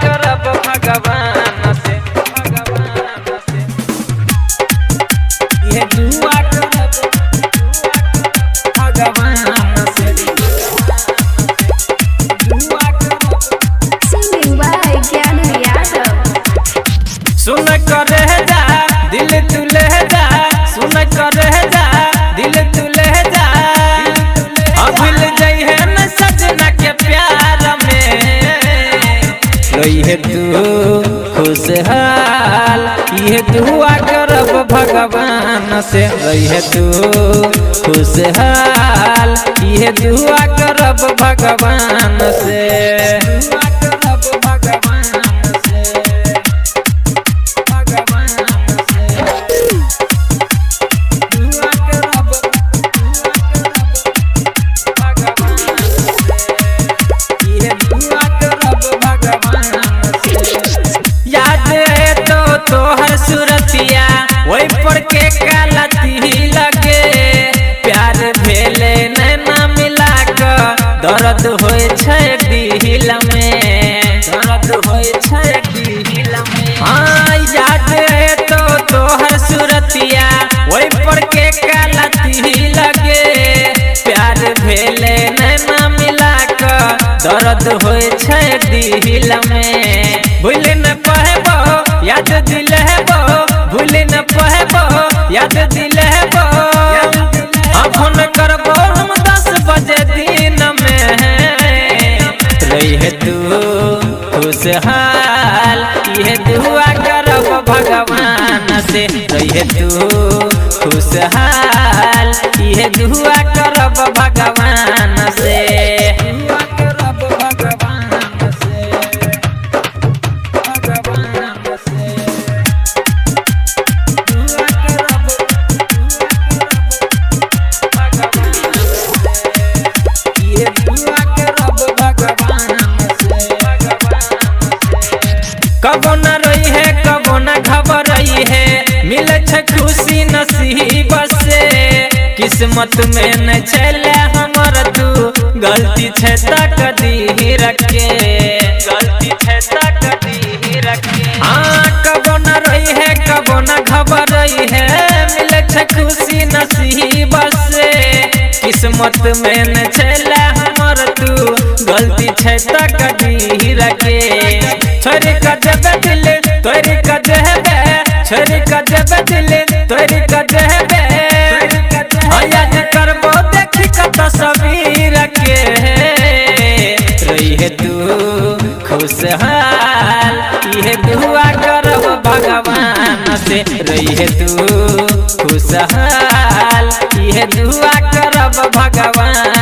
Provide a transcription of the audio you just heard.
करब भगवान से ये दुआ करब भगवान से दुआ करब। Singing by Gyanu Yadav. सुन कर जा दिल तू ले जा, सुन कर जा दिल तू ले जा, भूल जइहे न सजना के प्यार में। रही तू खुशहाल ये दुआ करब भगवान से, रही तू खुशहाल ये दुआ करब भगवान से। दुआ करब भगवान से, भगवान से दुआ करब भगवान से, ये दुआ करब भगवान से। याद है तो तोहर सूरतिया वही पर के कालती लगे, प्यार भेले नैना मिला के दर्द होय छै दिल में, दर्द होय छै दिल में। हाँ याद है तो तोहर सूरतिया वही पर के कालती लगे, प्यार भेले नैना मिला के दर्द होय छै दिल में। भूल न पाबो याद दिल हेबो, भूल न पाबो याद दिल हेबो, फोन करबो हम 10 बजे दिन में। रही तू खुशहाल ये दुआ करब भगवान से, रही तू खुशहाल ये दुआ करब भगवान से। दुआ करब भगवान से, भगवान से दुआ करब भगवान से, ये दुआ करब भगवान से, कबो न रही है कबो न घबराई है, मिले छ खुशी नसीब से। किस्मत में न चले हमर तू गलती छै तक दी रखे, गलती छै तक दी रखे। हाँ कबो न रही है कबो न घबराई है, मिले छ खुशी नसीब से। किस्मत में न चले हमर तू गलती छै तक दी रखे। छोरी का जब दिल तोरी का जहबे, छोरी का जब दिल तोरी का जहबे, याद करबो देखी का तस्वीर के। रही तू खुशहाल ये दुआ करब भगवान से, रही तू खुशहाल ये दुआ करब भगवान